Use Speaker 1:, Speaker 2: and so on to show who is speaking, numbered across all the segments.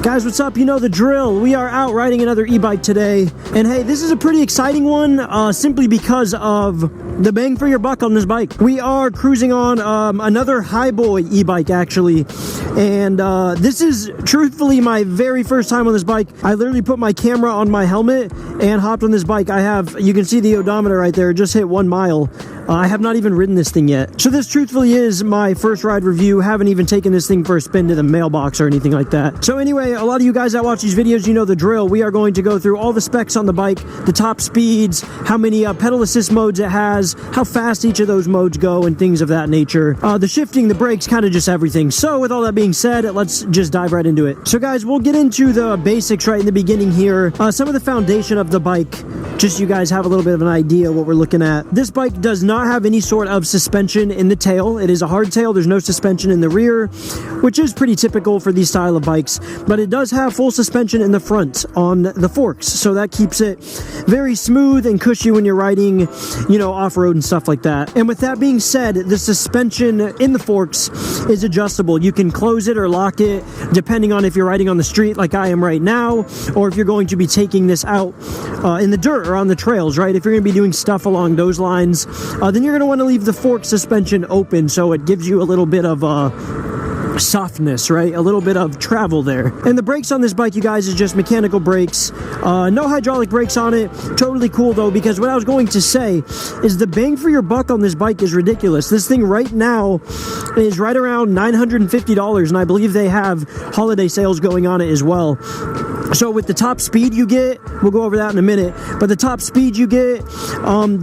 Speaker 1: Guys, what's up? You know the drill. We are out riding another e-bike today. And hey, this is a pretty exciting one simply because of the bang for your buck on this bike. We are cruising on another Hiboy e-bike, actually. And this is truthfully my very first time on this bike. I literally put my camera on my helmet and hopped on this bike. You can see the odometer right there, just hit 1 mile. I have not even ridden this thing yet. So this truthfully is my first ride review. Haven't even taken this thing for a spin to the mailbox or anything like that. So anyway, a lot of you guys that watch these videos, you know the drill. We are going to go through all the specs on the bike, the top speeds, how many pedal assist modes it has, how fast each of those modes go, and things of that nature. The shifting, the brakes, kind of just everything. So with all that being said, let's just dive right into it. So guys, we'll get into the basics right in the beginning here. Some of the foundation of the bike, just so you guys have a little bit of an idea what we're looking at. This bike does not have any sort of suspension in the tail. It is a hardtail. There's no suspension in the rear, which is pretty typical for these style of bikes, but it does have full suspension in the front on the forks, so that keeps it very smooth and cushy when you're riding, you know, off-road and stuff like that. And with that being said, the suspension in the forks is adjustable. You can close it or lock it depending on if you're riding on the street like I am right now, or if you're going to be taking this out in the dirt or on the trails, right? If you're going to be doing stuff along those lines, then you're going to want to leave the fork suspension open so it gives you a little bit of softness, right? A little bit of travel there. And the brakes on this bike, you guys, is just mechanical brakes. No hydraulic brakes on it. Totally cool though, because what I was going to say is the bang for your buck on this bike is ridiculous. This thing right now is right around $950, and I believe they have holiday sales going on it as well. So with the top speed you get, we'll go over that in a minute, but the top speed you get,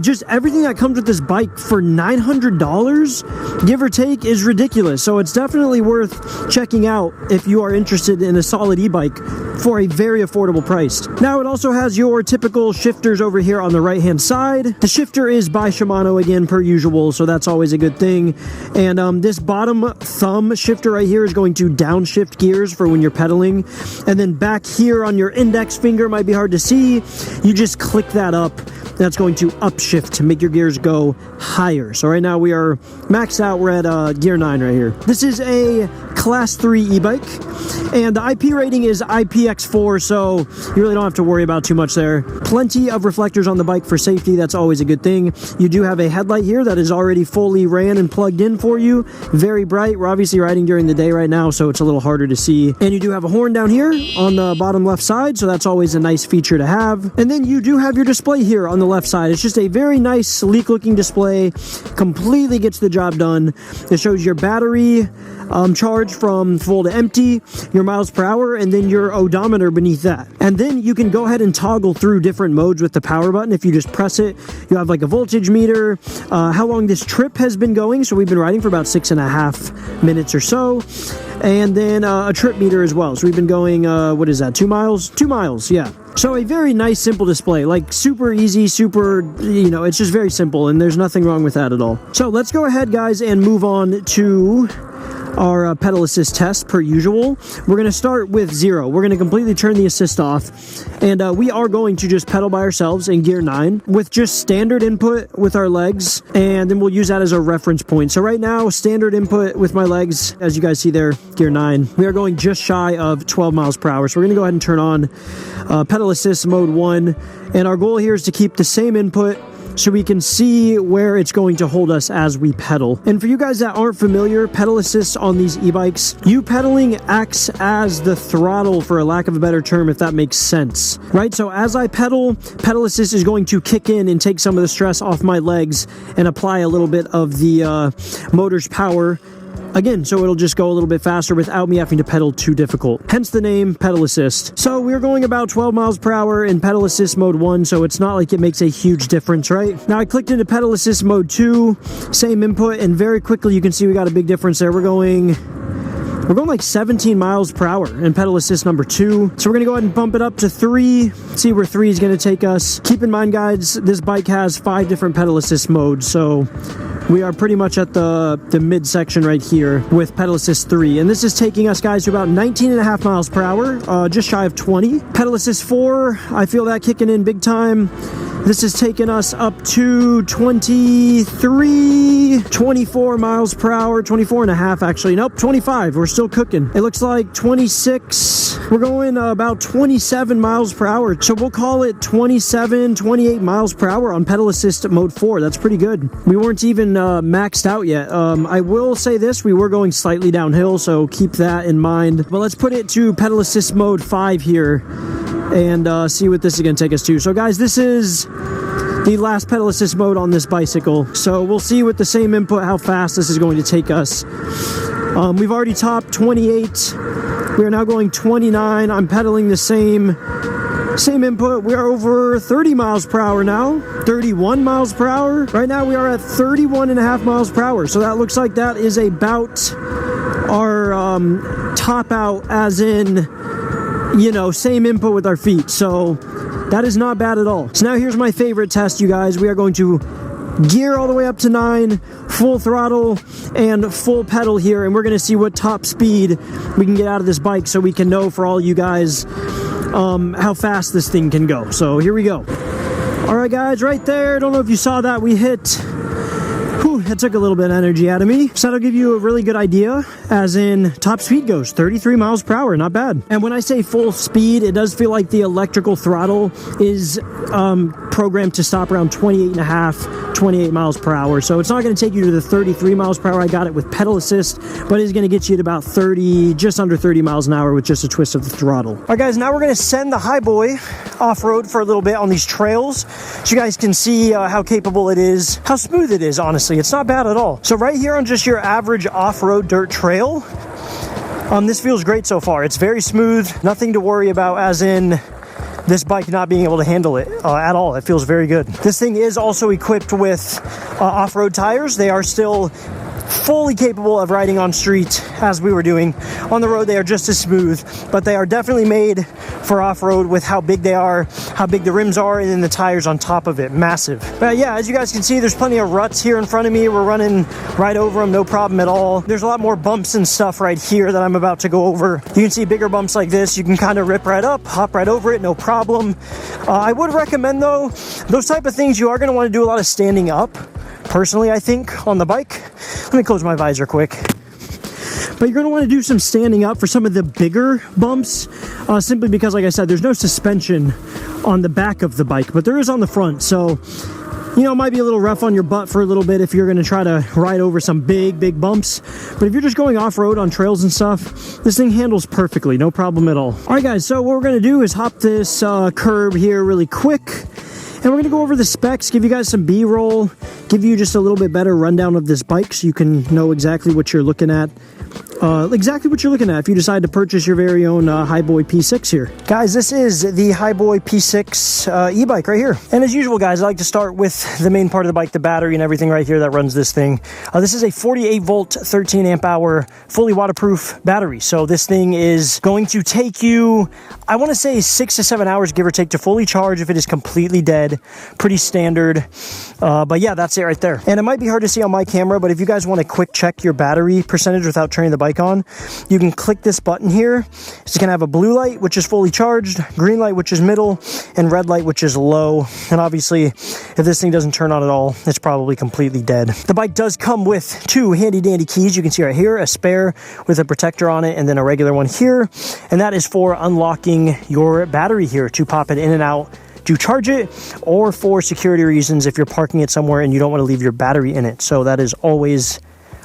Speaker 1: just everything that comes with this bike for $900, give or take, is ridiculous. So it's definitely worth checking out if you are interested in a solid e-bike for a very affordable price. Now it also has your typical shifters over here on the right hand side. The shifter is by Shimano again, per usual, so that's always a good thing. And this bottom thumb shifter right here is going to downshift gears for when you're pedaling, and then back here on your index finger, might be hard to see, you just click that up. That's going to upshift to make your gears go higher. So right now we are maxed out. We're at gear 9 right here. This is a class 3 e-bike, and the IP rating is IPX4, so you really don't have to worry about too much there. Plenty of reflectors on the bike for safety. That's always a good thing. You do have a headlight here that is already fully ran and plugged in for you. Very bright. We're obviously riding during the day right now, so it's a little harder to see. And you do have a horn down here on the bottom left side, so that's always a nice feature to have. And then you do have your display here on the left side. It's just a very nice, sleek looking display. Completely gets the job done. It shows your battery charge from full to empty, your miles per hour, and then your odometer beneath that. And then you can go ahead and toggle through different modes with the power button. If you just press it, you have like a voltage meter, how long this trip has been going. So we've been riding for about 6.5 minutes or so. And then a trip meter as well. So we've been going, what is that, 2 miles? 2 miles, yeah. So a very nice, simple display, like super easy, super, you know, it's just very simple, and there's nothing wrong with that at all. So let's go ahead, guys, and move on to our pedal assist test per usual. We're going to start with 0. We're going to completely turn the assist off, and we are going to just pedal by ourselves in gear 9 with just standard input with our legs, and then we'll use that as a reference point. So right now, standard input with my legs, as you guys see there, gear 9, we are going just shy of 12 miles per hour. So we're going to go ahead and turn on pedal assist mode 1, and our goal here is to keep the same input so we can see where it's going to hold us as we pedal. And for you guys that aren't familiar, pedal assist on these e-bikes, you pedaling acts as the throttle, for a lack of a better term, if that makes sense, right? So as I pedal, pedal assist is going to kick in and take some of the stress off my legs and apply a little bit of the motor's power. Again, so it'll just go a little bit faster without me having to pedal too difficult. Hence the name pedal assist. So we're going about 12 miles per hour in pedal assist mode 1, so it's not like it makes a huge difference, right? Now I clicked into pedal assist mode 2, same input, and very quickly you can see we got a big difference there. We're going like 17 miles per hour in pedal assist number 2. So we're gonna go ahead and bump it up to 3, see where 3 is gonna take us. Keep in mind, guys, this bike has 5 different pedal assist modes, so we are pretty much at the midsection right here with pedal assist 3. And this is taking us, guys, to about 19.5 miles per hour, just shy of 20. Pedal assist 4, I feel that kicking in big time. This has taken us up to 24 miles per hour, 24 and a half actually. Nope, 25. We're still cooking. It looks like 26. We're going about 27 miles per hour. So we'll call it 27, 28 miles per hour on pedal assist mode 4. That's pretty good. We weren't even maxed out yet. I will say this, we were going slightly downhill, so keep that in mind. But let's put it to pedal assist mode 5 here and see what this is going to take us to. So guys, this is the last pedal assist mode on this bicycle. So we'll see with the same input how fast this is going to take us. We've already topped 28. We are now going 29. I'm pedaling the same input. We are over 30 miles per hour now, 31 miles per hour. Right now we are at 31 and a half miles per hour. So that looks like that is about our top out, as in, you know, same input with our feet. So that is not bad at all. So now here's my favorite test, you guys. We are going to gear all the way up to 9, full throttle and full pedal here, and we're going to see what top speed we can get out of this bike so we can know for all you guys how fast this thing can go. So here we go. All right, guys, right there. Don't know if you saw that. We hit... That took a little bit of energy out of me. So that'll give you a really good idea, as in top speed goes 33 miles per hour, not bad. And when I say full speed, it does feel like the electrical throttle is programmed to stop around 28 miles per hour. So it's not going to take you to the 33 miles per hour. I got it with pedal assist, but it's going to get you to about 30, just under 30 miles an hour with just a twist of the throttle. All right, guys, now we're going to send the Hiboy off-road for a little bit on these trails so you guys can see how capable it is, how smooth it is, honestly. It's not bad at all. So right here on just your average off-road dirt trail, this feels great so far. It's very smooth, nothing to worry about, as in this bike not being able to handle it at all. It feels very good. This thing is also equipped with off-road tires. They are still fully capable of riding on street as we were doing. On the road, they are just as smooth, but they are definitely made for off-road with how big they are, how big the rims are, and then the tires on top of it. Massive. But yeah, as you guys can see, there's plenty of ruts here in front of me. We're running right over them, no problem at all. There's a lot more bumps and stuff right here that I'm about to go over. You can see bigger bumps like this. You can kind of rip right up, hop right over it, no problem. I would recommend, though, those type of things, you are going to want to do a lot of standing up. Personally, I think, on the bike. Let me close my visor quick. But you're going to want to do some standing up for some of the bigger bumps, simply because, like I said, there's no suspension on the back of the bike, but there is on the front. So, you know, it might be a little rough on your butt for a little bit if you're going to try to ride over some big bumps. But if you're just going off-road on trails and stuff, this thing handles perfectly, no problem at all. All right, guys, so what we're going to do is hop this curb here really quick. And we're going to go over the specs, give you guys some B-roll, give you just a little bit better rundown of this bike so you can know exactly what you're looking at. If you decide to purchase your very own Hiboy P6 here. Guys, this is the Hiboy P6 e-bike right here. And as usual, guys, I like to start with the main part of the bike, the battery and everything right here that runs this thing. This is a 48 volt, 13 amp hour, fully waterproof battery. So this thing is going to take you, I want to say 6 to 7 hours, give or take, to fully charge if it is completely dead. Pretty standard. But yeah, that's it right there. And it might be hard to see on my camera, but if you guys want to quick check your battery percentage without turning the bike on, you can click this button here. It's going to have a blue light, which is fully charged, green light, which is middle, and red light, which is low. And obviously, if this thing doesn't turn on at all, it's probably completely dead. The bike does come with 2 handy dandy keys. You can see right here, a spare with a protector on it, and then a regular one here. And that is for unlocking your battery here to pop it in and out to charge it, or for security reasons if you're parking it somewhere and you don't want to leave your battery in it. So that is always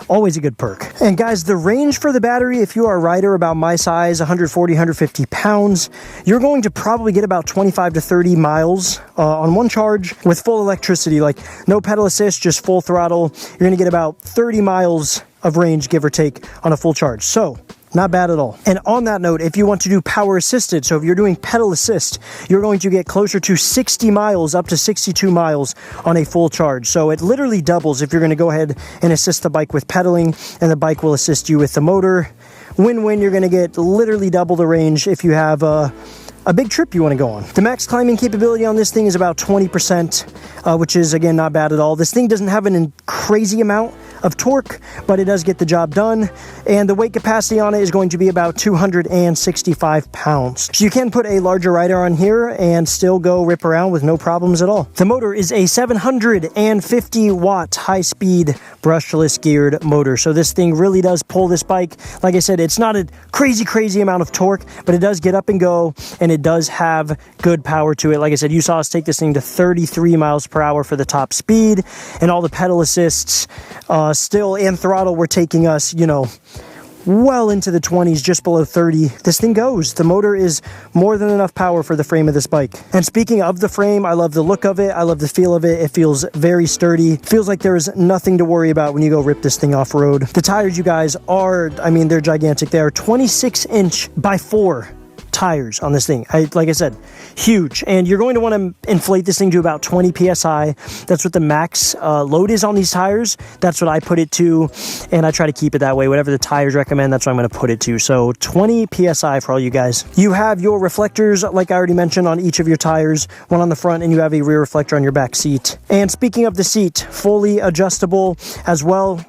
Speaker 1: a good perk. And guys, the range for the battery, if you are a rider about my size, 140, 150 pounds, you're going to probably get about 25 to 30 miles on one charge with full electricity, like no pedal assist, just full throttle. You're going to get about 30 miles of range, give or take, on a full charge. So not bad at all. And on that note, if you want to do power assisted, so if you're doing pedal assist, you're going to get closer to 60 miles, up to 62 miles on a full charge. So it literally doubles if you're going to go ahead and assist the bike with pedaling, and the bike will assist you with the motor. Win-win, you're going to get literally double the range if you have a big trip you want to go on. The max climbing capability on this thing is about 20%, which is, again, not bad at all. This thing doesn't have an crazy amount of torque, but it does get the job done. And the weight capacity on it is going to be about 265 pounds. So you can put a larger rider on here and still go rip around with no problems at all. The motor is a 750 watt high-speed brushless geared motor. So this thing really does pull this bike. Like I said, it's not a crazy amount of torque, but it does get up and go, and it does have good power to it. Like I said, you saw us take this thing to 33 miles per hour for the top speed, and all the pedal assists still and throttle were taking us, you know, well into the 20s, just below 30. This thing goes. The motor is more than enough power for the frame of this bike. And speaking of the frame, I love the look of it. I love the feel of it. It feels very sturdy. Feels like there is nothing to worry about when you go rip this thing off road. The tires, you guys, are, I mean, they're gigantic. They are 26-inch by 4 tires on this thing. Like I said, huge. And you're going to want to inflate this thing to about 20 psi. That's what the max load is on these tires. That's what I put it to, and I try to keep it that way. Whatever the tires recommend, that's what I'm going to put it to. So 20 psi for all you guys. You have your reflectors, like I already mentioned, on each of your tires, one on the front, and you have a rear reflector on your back seat. And speaking of the seat, fully adjustable as well.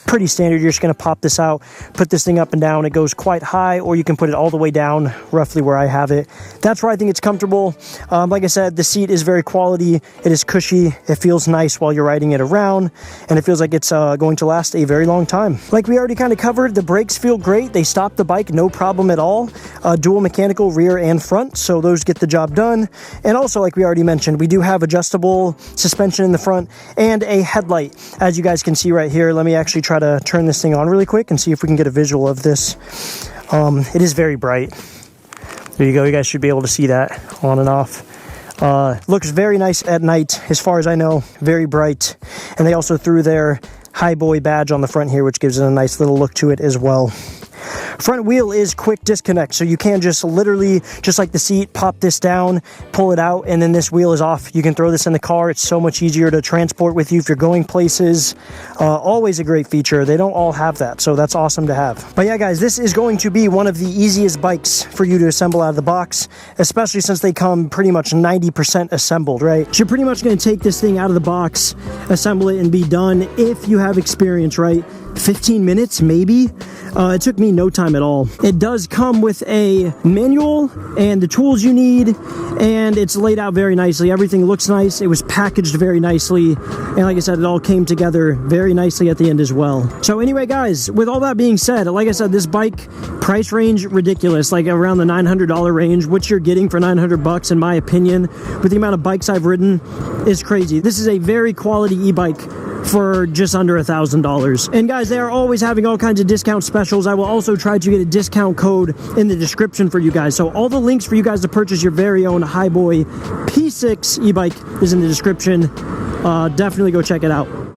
Speaker 1: Pretty standard. You're just going to pop this out, put this thing up and down. It goes quite high, or you can put it all the way down, roughly where I have it. That's where I think it's comfortable. Like I said, the seat is very quality. It is cushy. It feels nice while you're riding it around, and it feels like it's going to last a very long time. Like we already kind of covered, the brakes feel great. They stop the bike, no problem at all. Dual mechanical rear and front, so those get the job done. And also, like we already mentioned, we do have adjustable suspension in the front and a headlight, as you guys can see right here. Let me actually try to turn this thing on really quick and see if we can get a visual of this. It is very bright. There you go. You guys should be able to see that on and off. Looks very nice at night, as far as I know. Very bright. And they also threw their Hiboy badge on the front here, which gives it a nice little look to it as well. Front wheel is quick disconnect, so you can just literally, just like the seat, pop this down, pull it out, and then this wheel is off. You can throw this in the car. It's so much easier to transport with you if you're going places. Always a great feature. They don't all have that, so that's awesome to have. But yeah, guys, this is going to be one of the easiest bikes for you to assemble out of the box, especially since they come pretty much 90% assembled, right? So you're pretty much going to take this thing out of the box, assemble it, and be done if you have experience, right? 15 minutes, maybe. It took me no time at all. It does come with a manual and the tools you need, and it's laid out very nicely. Everything looks nice. It was packaged very nicely, and like I said, it all came together very nicely at the end as well. So anyway, guys, with all that being said, like I said, this bike price range ridiculous, like around the $900 range, which you're getting for 900 bucks in my opinion, with the amount of bikes I've ridden, is crazy. This is a very quality e-bike for just under $1,000. And guys, they are always having all kinds of discount specials. I will also try to get a discount code in the description for you guys. So all the links for you guys to purchase your very own Hiboy P6 e-bike is in the description. Definitely go check it out.